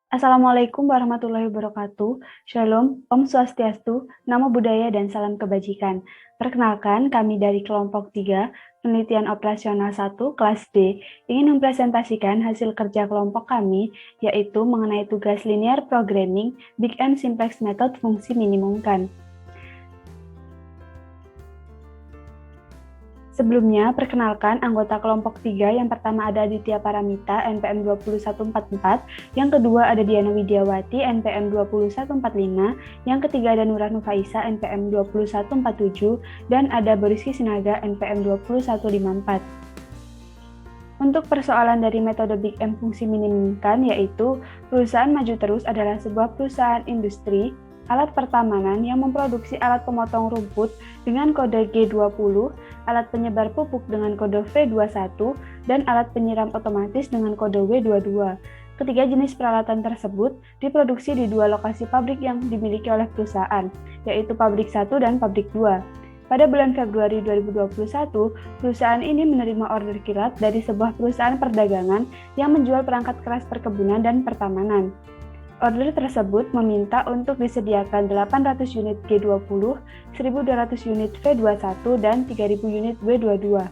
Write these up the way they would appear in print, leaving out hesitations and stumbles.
Assalamualaikum warahmatullahi wabarakatuh. Shalom, Om Swastiastu, Namo Buddhaya, dan salam kebajikan. Perkenalkan, kami dari kelompok 3, penelitian operasional 1, kelas D, ingin mempresentasikan hasil kerja kelompok kami, yaitu mengenai tugas linear programming, Big M Simplex Method fungsi minimumkan. Sebelumnya, perkenalkan anggota kelompok 3 yang pertama ada Aditya Paramita, NPM 20144, yang kedua ada Diana Widiawati, NPM 20145, yang ketiga ada Nurah Nufaisa, NPM 20147, dan ada Boriski Sinaga, NPM 20154. Untuk persoalan dari metode Big M fungsi minimumkan, yaitu perusahaan Maju Terus adalah sebuah perusahaan industri alat pertamanan yang memproduksi alat pemotong rumput dengan kode G20, alat penyebar pupuk dengan kode V21, dan alat penyiram otomatis dengan kode W22. Ketiga jenis peralatan tersebut diproduksi di dua lokasi pabrik yang dimiliki oleh perusahaan, yaitu Pabrik 1 dan Pabrik 2. Pada bulan Februari 2021, perusahaan ini menerima order kilat dari sebuah perusahaan perdagangan yang menjual perangkat keras perkebunan dan pertamanan. Order tersebut meminta untuk disediakan 800 unit G20, 1.200 unit V21, dan 3.000 unit W22.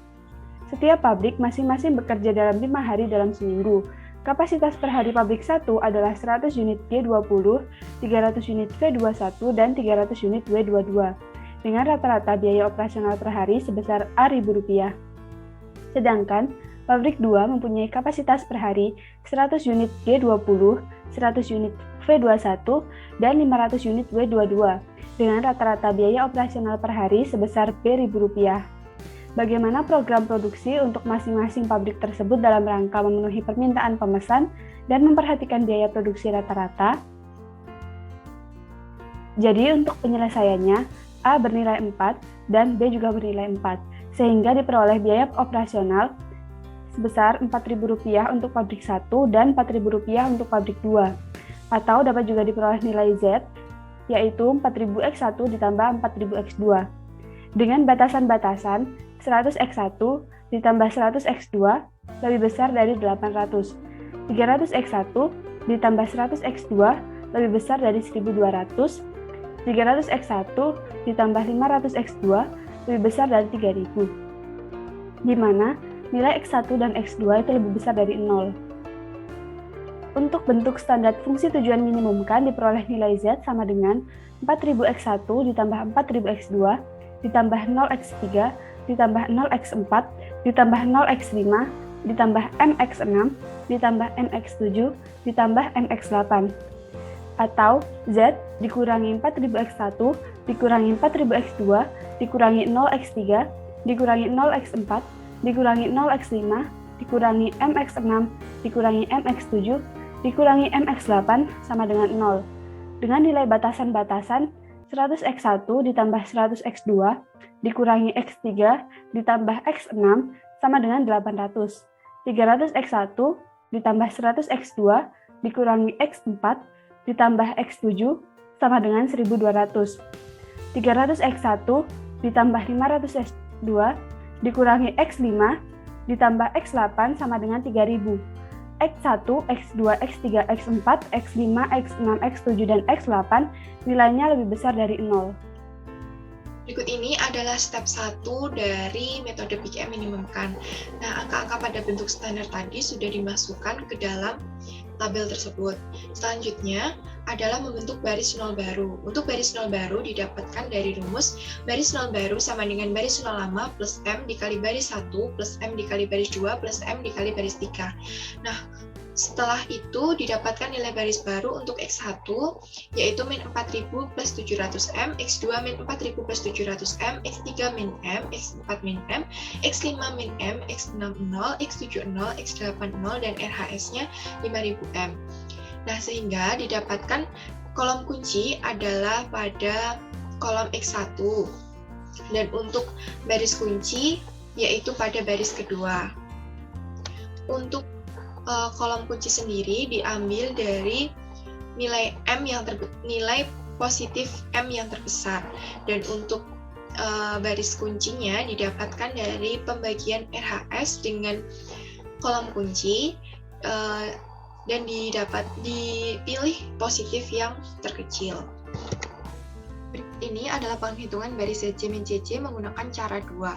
Setiap pabrik masing-masing bekerja dalam 5 hari dalam seminggu. Kapasitas per hari pabrik 1 adalah 100 unit G20, 300 unit V21, dan 300 unit W22, dengan rata-rata biaya operasional per hari sebesar Rp1.000. Sedangkan Pabrik 2 mempunyai kapasitas per hari 100 unit G20, 100 unit V21, dan 500 unit W22, dengan rata-rata biaya operasional per hari sebesar Rp1.000. Bagaimana program produksi untuk masing-masing pabrik tersebut dalam rangka memenuhi permintaan pemesan dan memperhatikan biaya produksi rata-rata? Jadi untuk penyelesaiannya, A bernilai 4 dan B juga bernilai 4, sehingga diperoleh biaya operasional sebesar Rp4.000 untuk pabrik 1 dan Rp4.000 untuk pabrik 2. Atau dapat juga diperoleh nilai Z, yaitu 4.000x1 ditambah 4.000x2. Dengan batasan-batasan, 100x1 ditambah 100x2 lebih besar dari 800. 300x1 ditambah 100x2 lebih besar dari 1.200. 300x1 ditambah 500x2 lebih besar dari 3.000. Di mana nilai X1 dan X2 itu lebih besar dari 0. Untuk bentuk standar fungsi tujuan minimumkan diperoleh nilai Z sama dengan 4000X1 ditambah 4000X2 ditambah 0X3 ditambah 0X4 ditambah 0X5 ditambah MX6 ditambah MX7 ditambah MX8. Atau Z dikurangi 4000X1 dikurangi 4000X2 dikurangi 0X3 dikurangi 0X4 dikurangi 0x5, dikurangi mx6, dikurangi mx7, dikurangi mx8 sama dengan 0. Dengan nilai batasan-batasan, 100x1 ditambah 100x2, dikurangi x3, ditambah x6 sama dengan 800. 300x1 ditambah 100x2, dikurangi x4, ditambah x7 sama dengan 1200. 300x1 ditambah 500x2, dikurangi X5 ditambah X8 sama dengan 3000. X1, X2, X3, X4, X5, X6, X7, dan X8 nilainya lebih besar dari 0. Berikut ini adalah step 1 dari metode Big M minimumkan. Nah, angka-angka pada bentuk standar tadi sudah dimasukkan ke dalam tabel tersebut. Selanjutnya adalah membentuk baris nol baru. Untuk baris nol baru didapatkan dari rumus baris nol baru sama dengan baris nol lama plus M dikali baris 1 plus M dikali baris 2 plus M dikali baris 3. Nah, setelah itu didapatkan nilai baris baru untuk X1 yaitu min 4000 plus 700M, X2 min 4000 plus 700M, X3 min M, X4 min M, X5 min M, X6 0, X7 0, X8 0, dan RHS-nya 5000M. Nah, sehingga didapatkan kolom kunci adalah pada kolom X1 dan untuk baris kunci yaitu pada baris kedua. Untuk kolom kunci sendiri diambil dari nilai M yang nilai positif M yang terbesar, dan untuk baris kuncinya didapatkan dari pembagian RHS dengan kolom kunci dan dipilih positif yang terkecil. Ini adalah penghitungan baris CC min CC menggunakan cara 2.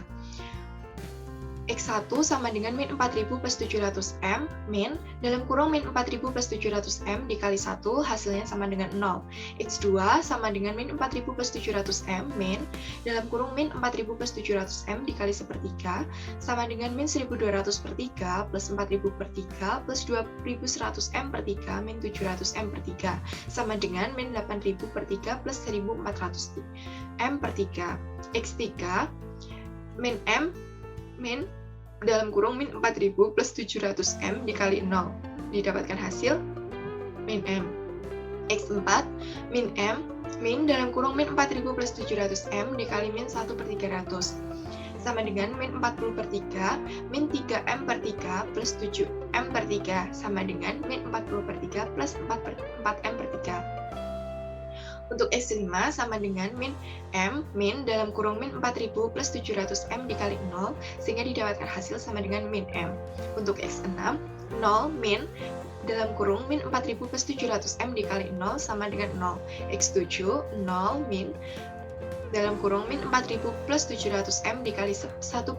X1 sama dengan min 4000 plus 700M min dalam kurung min 4000 plus 700M dikali 1 hasilnya sama dengan 0. X2 sama dengan min 4000 plus 700M min dalam kurung min 4000 plus 700M dikali 1/3 sama dengan min 1200 per 3 plus 4000 per 3 plus 2100M per 3 min 700M per 3 sama dengan min 8000 per 3 plus 1400M per 3. X3 min M min dalam kurung min 4000 plus 700M dikali 0 didapatkan hasil min M. X4 min M min dalam kurung min 4000 plus 700M dikali min 1/300 sama dengan min 40 per 3 min 3M per 3 plus 7M per 3 sama dengan min 40 per 3 plus 4M per 3. Untuk X5 sama dengan min M min dalam kurung min 4000 plus 700M dikali 0 sehingga didapatkan hasil sama dengan min M. Untuk X6 0 min dalam kurung min 4000 plus 700M dikali 0 sama dengan 0. X7 0 min dalam kurung min 4000 plus 700M dikali 1/300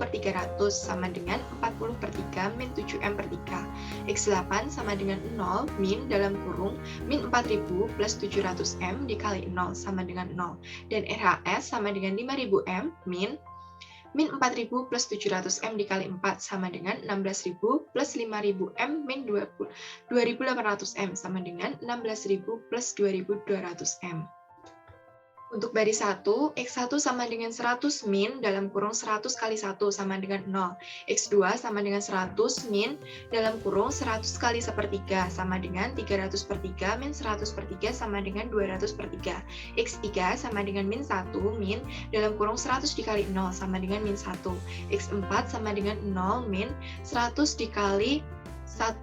sama dengan 40 per 3 min 7M per 3. X8 sama dengan 0 min dalam kurung min 4000 plus 700M dikali 0 sama dengan 0. Dan RHS sama dengan 5000M min 4000 plus 700M dikali 4 sama dengan 16000 plus 5000M min 2800M sama dengan 16000 plus 2200M. Untuk baris 1, X1 sama dengan 100 min dalam kurung 100 kali 1 sama dengan 0. X2 sama dengan 100 min dalam kurung 100 kali 1/3 sama dengan 300 per 3 min 100 per 3 sama dengan 200 per 3. X3 sama dengan min 1 min dalam kurung 100 dikali 0 sama dengan min 1. X4 sama dengan 0 min 100 dikali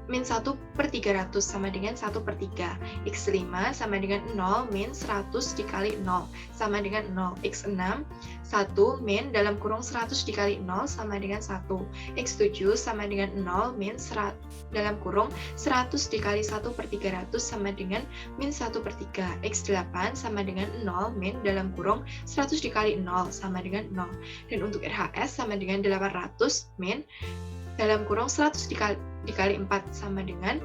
min 1/300 sama dengan 1/3. X5 sama dengan 0 min 100 dikali 0 sama dengan 0. X6 1 min dalam kurung 100 dikali 0 sama dengan 1. X7 sama dengan 0 min dalam kurung 100 dikali 1/300 sama dengan min 1/3. X8 sama dengan 0 min dalam kurung 100 dikali 0 sama dengan 0. Dan untuk RHS sama dengan 800 min dalam kurung 100 dikali 4 sama dengan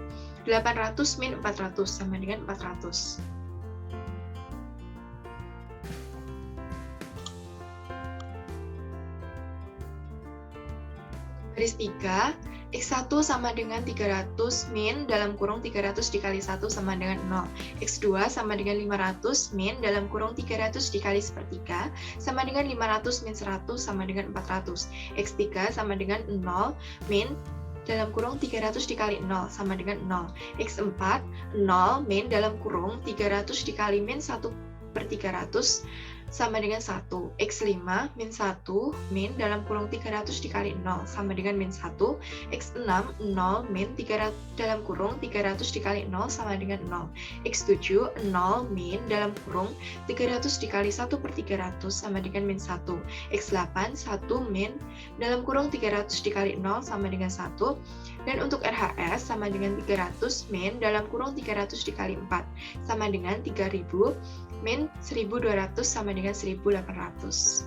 800 min 400 sama dengan 400. Baris 3, X1 sama dengan 300 min dalam kurung 300 dikali 1 sama dengan 0. X2 sama dengan 500 min dalam kurung 300 dikali 1/3 sama dengan 500 min 100 sama dengan 400. X3 sama dengan 0 min dalam kurung 300 dikali 0 sama dengan 0. X4 0 min dalam kurung 300 dikali min 1/300 sama dengan 1. X5 min 1 min dalam kurung 300 dikali 0 sama dengan min 1. X6 0 min dalam kurung 300 dikali 0 sama dengan 0. X7 0 min dalam kurung 300 dikali 1/300 sama dengan min 1. X8 1 min dalam kurung 300 dikali 0 sama dengan 1. Dan untuk RHS sama dengan 300 min dalam kurung 300 dikali 4 sama dengan 3000 min 1200 sama dengan 1800.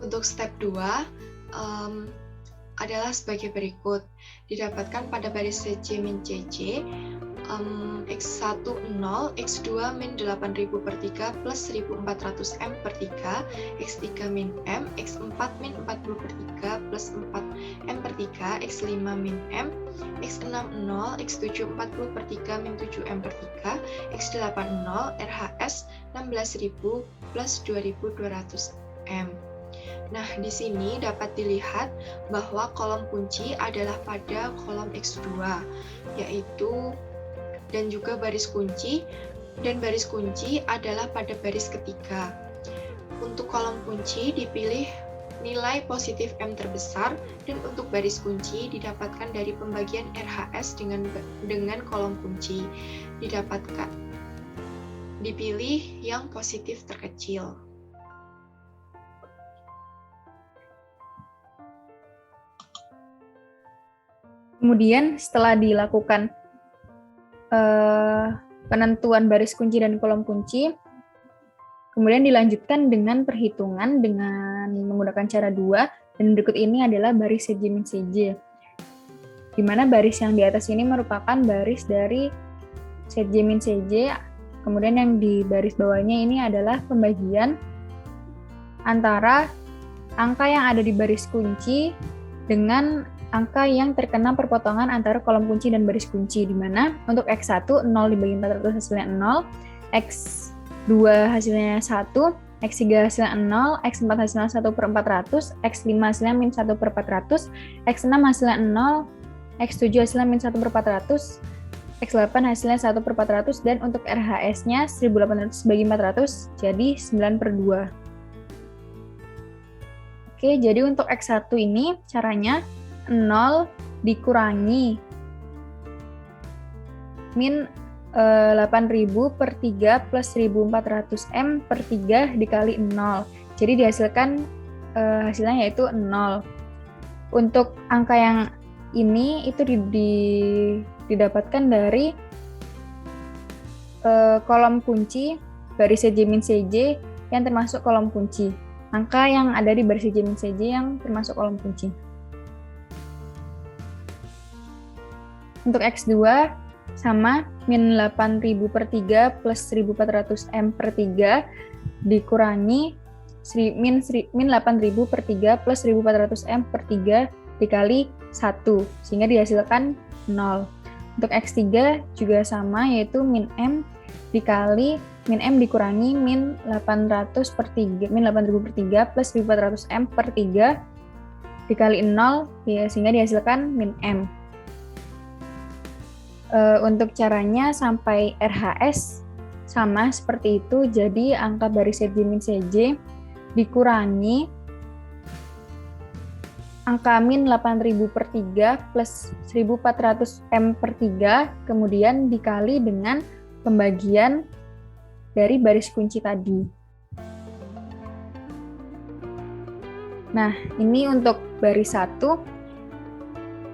Untuk step 2 adalah sebagai berikut. Didapatkan pada baris CC min CC X1 0, X2 min 8000 per 3 plus 1400 M per 3, X3 min M, X4 min 40 per 3 plus 4 M per 3, X5 min M, X6 0, X7 40 per 3 min 7 M per 3, X8 0, RHS 16000 plus 2200 M. Nah, di sini dapat dilihat bahwa kolom kunci adalah pada kolom X2, yaitu dan juga baris kunci, dan baris kunci adalah pada baris ketiga. Untuk kolom kunci dipilih nilai positif M terbesar, dan untuk baris kunci didapatkan dari pembagian RHS dengan kolom kunci. Dipilih yang positif terkecil. Kemudian setelah dilakukan penentuan baris kunci dan kolom kunci, kemudian dilanjutkan dengan perhitungan dengan menggunakan cara 2, dan berikut ini adalah baris CJ min CJ. Di mana baris yang di atas ini merupakan baris dari CJ min CJ, kemudian yang di baris bawahnya ini adalah pembagian antara angka yang ada di baris kunci dengan angka yang terkena perpotongan antara kolom kunci dan baris kunci, di mana untuk X1, 0 dibagi 400 hasilnya 0, X2 hasilnya 1, X3 hasilnya 0, X4 hasilnya 1 per 400, X5 hasilnya min 1 per 400, X6 hasilnya 0, X7 hasilnya min 1 per 400, X8 hasilnya 1 per 400, dan untuk RHS-nya 1800 bagi 400 jadi 9 per 2. Oke, jadi untuk X1 ini caranya 0 dikurangi min 8.000 per 3 plus 1.400 M per 3 dikali 0. Jadi dihasilkan hasilnya yaitu 0. Untuk angka yang ini itu didapatkan dari kolom kunci baris CJ min CJ yang termasuk kolom kunci. Angka yang ada di baris CJ min CJ yang termasuk kolom kunci. Untuk X2 sama min 8.000 per 3 plus 1.400 M per 3 dikurangi min 8.000 per 3 plus 1.400 M per 3 dikali 1, sehingga dihasilkan 0. Untuk X3 juga sama, yaitu min M dikali min M dikurangi min 800 per 3, min 8.000 per 3 plus 1.400 M per 3 dikali 0, ya, sehingga dihasilkan min M. Untuk caranya sampai RHS sama seperti itu, jadi angka baris CJ min CJ dikurangi angka min 8.000 per 3 plus 1.400 M per 3, kemudian dikali dengan pembagian dari baris kunci tadi. Nah, ini untuk baris 1.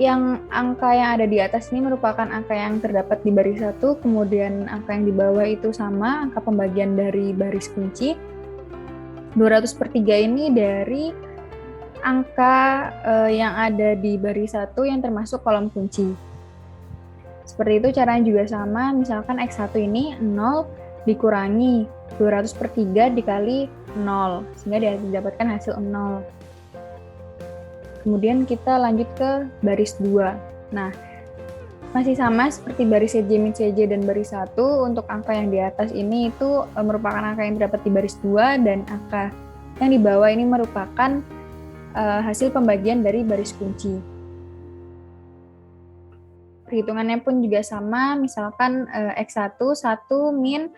Yang angka yang ada di atas ini merupakan angka yang terdapat di baris 1, kemudian angka yang di bawah itu sama, angka pembagian dari baris kunci. 200 per 3 ini dari angka yang ada di baris 1 yang termasuk kolom kunci. Seperti itu caranya juga sama, misalkan X1 ini 0 dikurangi 200 per 3 dikali 0, sehingga didapatkan hasil 0. Kemudian kita lanjut ke baris 2. Nah, masih sama seperti baris CJ min CJ dan baris 1, untuk angka yang di atas ini itu merupakan angka yang terdapat di baris 2, dan angka yang di bawah ini merupakan hasil pembagian dari baris kunci. Perhitungannya pun juga sama, misalkan X1, 1 min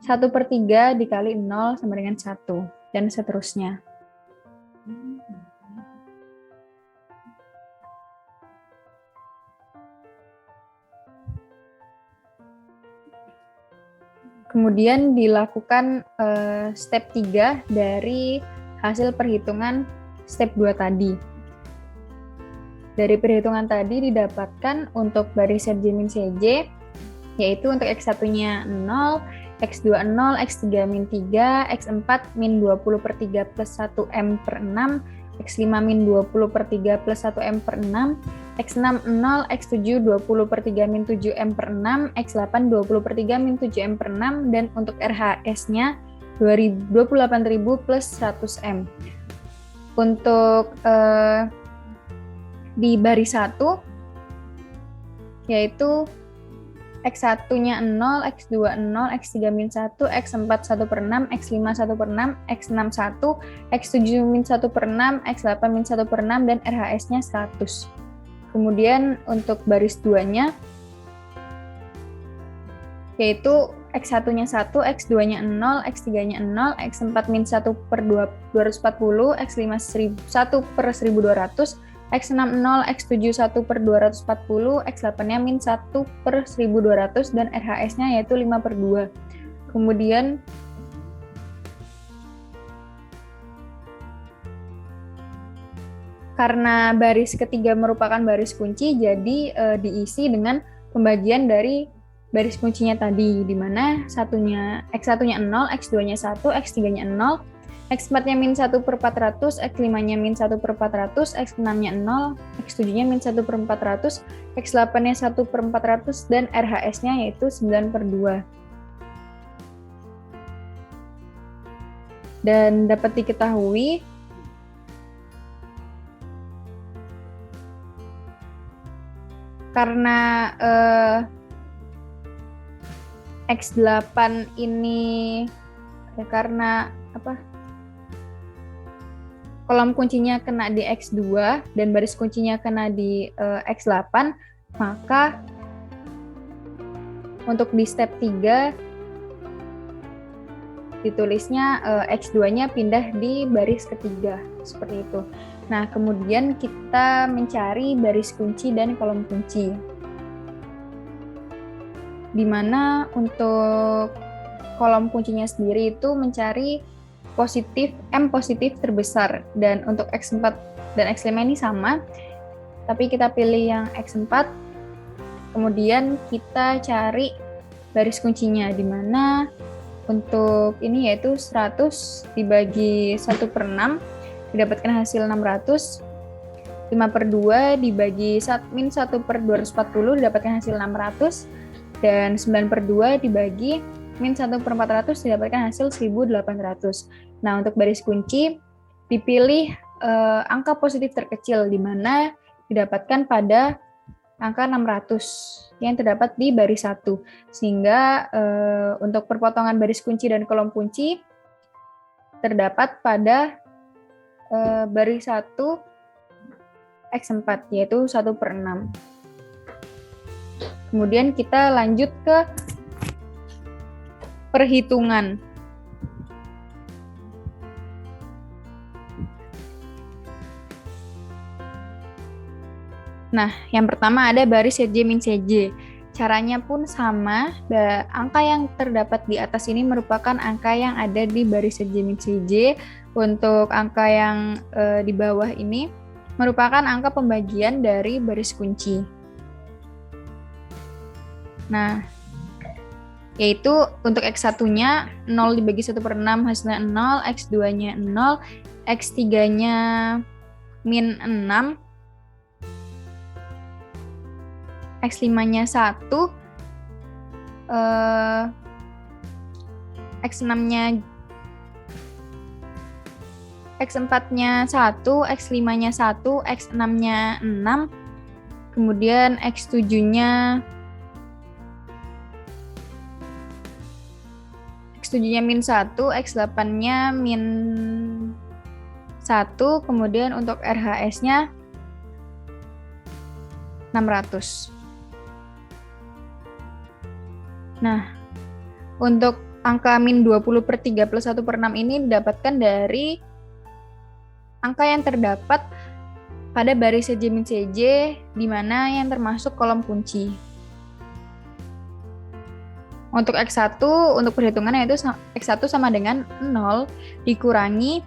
1 per 3 dikali 0 sama dengan 1, dan seterusnya. Kemudian dilakukan step 3 dari hasil perhitungan step 2 tadi. Dari perhitungan tadi didapatkan untuk baris CJ min CJ, yaitu untuk X1-nya 0, X2 0, X3 min 3, X4 min 20 per 3 plus 1 M per 6, X5 min 20 per 3 plus 1 M per 6, X6 0, X7 20 per 3 min 7 M per 6, X8 20 per 3 min 7 M per 6, dan untuk RHS-nya 28.000 plus 100 M. Untuk di baris 1, yaitu X1-nya 0, X2 0, X3 min 1, X4 1 per 6, X5 1 per 6, X6 1, X7 min 1 per 6, X8 min 1 per 6, dan RHS-nya 100. Kemudian untuk baris 2-nya, yaitu X1-nya 1, X2-nya 0, X3-nya 0, X4 min 1 per 240, X5 1 per 1200, X6 0, X7 1 per 240, X8-nya min 1 per 1200, dan RHS-nya yaitu 5 per 2. Kemudian karena baris ketiga merupakan baris kunci, jadi diisi dengan pembagian dari baris kuncinya tadi, di mana X1-nya 0, X2-nya 1, X3-nya 0, X4-nya min 1 per 400, X5-nya min 1 per 400, X6-nya 0, X7-nya min 1 per 400, X8-nya 1 per 400, dan RHS-nya yaitu 9 per 2. Dan dapat diketahui karena X8 ini karena kolom kuncinya kena di X2 dan baris kuncinya kena di X8, maka untuk di step 3 ditulisnya X2-nya pindah di baris ketiga, seperti itu. Nah, kemudian kita mencari baris kunci dan kolom kunci. Di mana untuk kolom kuncinya sendiri itu mencari M positif terbesar, dan untuk X4 dan X5 ini sama, tapi kita pilih yang X4, kemudian kita cari baris kuncinya, di mana untuk ini yaitu 100 dibagi 1 per 6 didapatkan hasil 600, 5 per 2 dibagi min 1 per 240 didapatkan hasil 600, dan 9 per 2 dibagi min 1 per 400 didapatkan hasil 1800. Nah, untuk baris kunci dipilih angka positif terkecil, di mana didapatkan pada angka 600 yang terdapat di baris 1. Sehingga untuk perpotongan baris kunci dan kolom kunci terdapat pada baris 1 X4, yaitu 1 per 6. Kemudian kita lanjut ke perhitungan. Nah, yang pertama ada baris Cj min Cj. Caranya pun sama, angka yang terdapat di atas ini merupakan angka yang ada di baris Cj min Cj. Untuk angka yang di bawah ini merupakan angka pembagian dari baris kunci. Nah, yaitu untuk X1-nya 0 dibagi 1 per 6 hasilnya 0, X2-nya 0, X3-nya min 6, X5-nya 1, X4-nya 1, X5-nya 1, X6-nya 6, kemudian X7-nya min 1, X8-nya min 1, kemudian untuk RHS-nya 600. Nah, untuk angka min 20 per 3 plus 1 per 6 ini didapatkan dari angka yang terdapat pada baris Cj min Cj, di mana yang termasuk kolom kunci. Untuk X1, untuk perhitungannya itu X1 sama dengan 0 dikurangi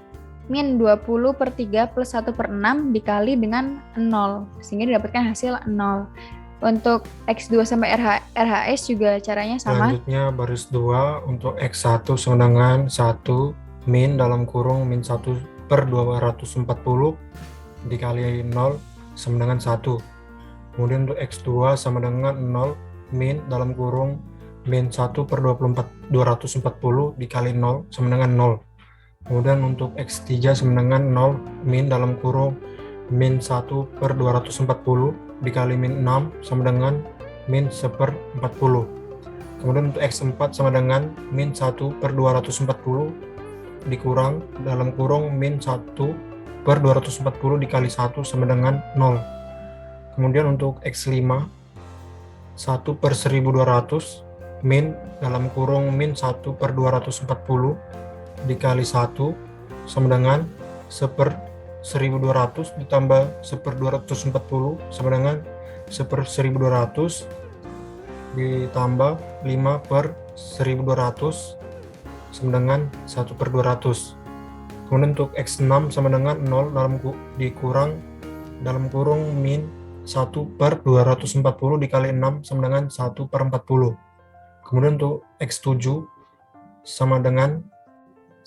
min 20 per 3 plus 1 per 6 dikali dengan 0, sehingga didapatkan hasil 0. Untuk X2 sampai RHS juga caranya sama. Selanjutnya baris 2 untuk X1 sama dengan 1 min dalam kurung min 1 per 240 dikali 0 sama dengan 1. Kemudian untuk X2 sama dengan 0 min dalam kurung min 1 per 240 dikali 0 sama dengan 0. Kemudian untuk X3 sama dengan 0 min dalam kurung min 1 per 240 dikali min 6 sama dengan min 1 per 40. Kemudian untuk X4 sama dengan min 1 per 240 dikurang dalam kurung min 1 per 240 dikali 1 sama dengan 0. Kemudian untuk X5 1 per 1200 min dalam kurung min 1 per 240 dikali 1 sama dengan 1 per 1200 ditambah 1 per 240 sama dengan 1 per 1200 ditambah 5 per 1200 sama dengan 1 per 200. Kemudian untuk X6 sama dengan 0 dalam dikurang dalam kurung min 1/240 dikali 6 sama dengan 1/40. Kemudian untuk X7 sama dengan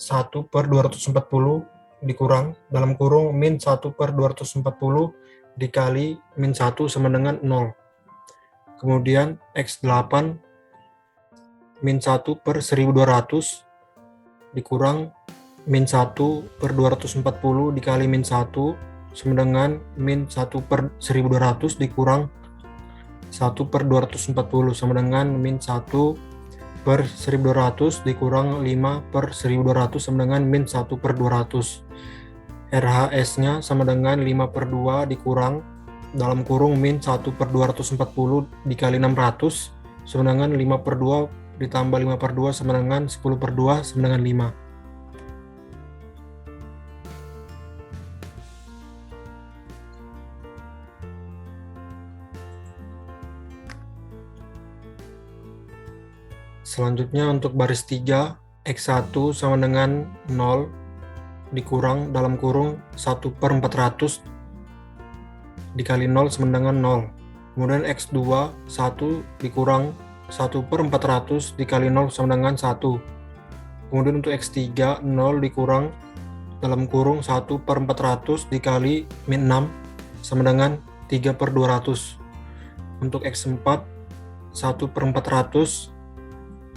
1/240 dikurang dalam kurung min 1/240 dikali min 1 sama dengan 0. Kemudian X8 min 1/1200 dikurang min 1/240 dikali min 1 sama dengan min 1/1200 dikurang 1/240 sama dengan min 1/1200 dikurang 5/1200 sama dengan min 1/200. RHS-nya sama dengan 5/2 dikurang dalam kurung min 1/240 dikali 600 sama dengan 5/2 ditambah 5/2 sama dengan 10/2 sama dengan 5. Selanjutnya untuk baris 3, X1 sama dengan 0 dikurang dalam kurung 1/400 dikali 0 sama dengan 0. Kemudian X2 1 dikurang 1/400 dikali 0 sama dengan 1. Kemudian untuk X3 0 dikurang dalam kurung 1/400 dikali min 6 sama dengan 3/200. Untuk X4 1/400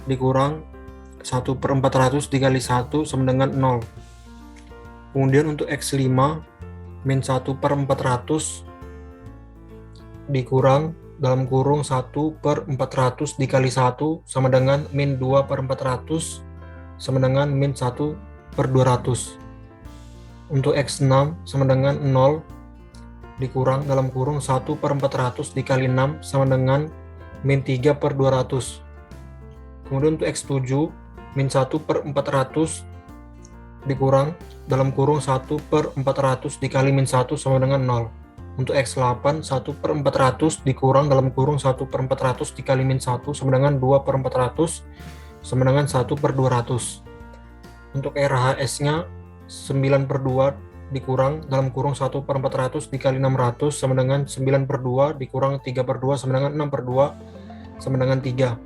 dikurang 1/400 dikali 1 sama dengan 0. Kemudian untuk X5 min 1/400 dikurang dalam kurung 1/400 dikali 1 sama dengan min 2/400 sama dengan min 1/200. Untuk X6 sama dengan 0 dikurang dalam kurung 1/400 dikali 6 sama dengan min 3/200. Kemudian untuk X7 min 1/400 dikurang dalam kurung 1/400 dikali min 1 sama dengan 0. Untuk X8 1/400 dikurang dalam kurung 1/400 dikali min 1 sama dengan 2/400 sama dengan 1/200. Untuk RHS-nya 9/2 dikurang dalam kurung 1/400 dikali 600 sama dengan 9/2 dikurang 3/2 sama dengan 6/2 sama dengan 3.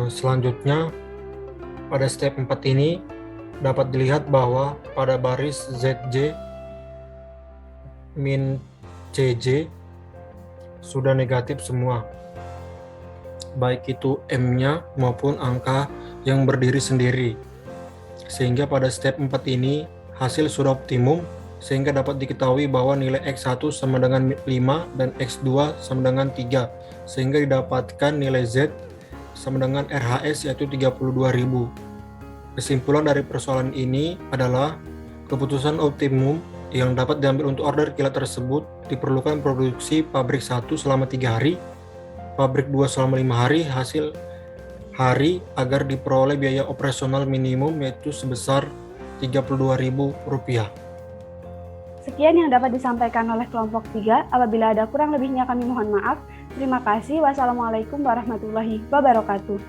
Selanjutnya pada step 4 ini dapat dilihat bahwa pada baris ZJ min CJ sudah negatif semua, baik itu M-nya maupun angka yang berdiri sendiri. Sehingga pada step 4 ini hasil sudah optimum, sehingga dapat diketahui bahwa nilai X1 sama dengan 5 dan X2 sama dengan 3, sehingga didapatkan nilai Z sama dengan RHS yaitu 32.000. Kesimpulan dari persoalan ini adalah keputusan optimum yang dapat diambil untuk order kilat tersebut diperlukan produksi pabrik 1 selama 3 hari, pabrik 2 selama 5 hari, hasil hari agar diperoleh biaya operasional minimum yaitu sebesar Rp32.000. Sekian yang dapat disampaikan oleh kelompok 3. Apabila ada kurang lebihnya kami mohon maaf. Terima kasih. Wassalamualaikum warahmatullahi wabarakatuh.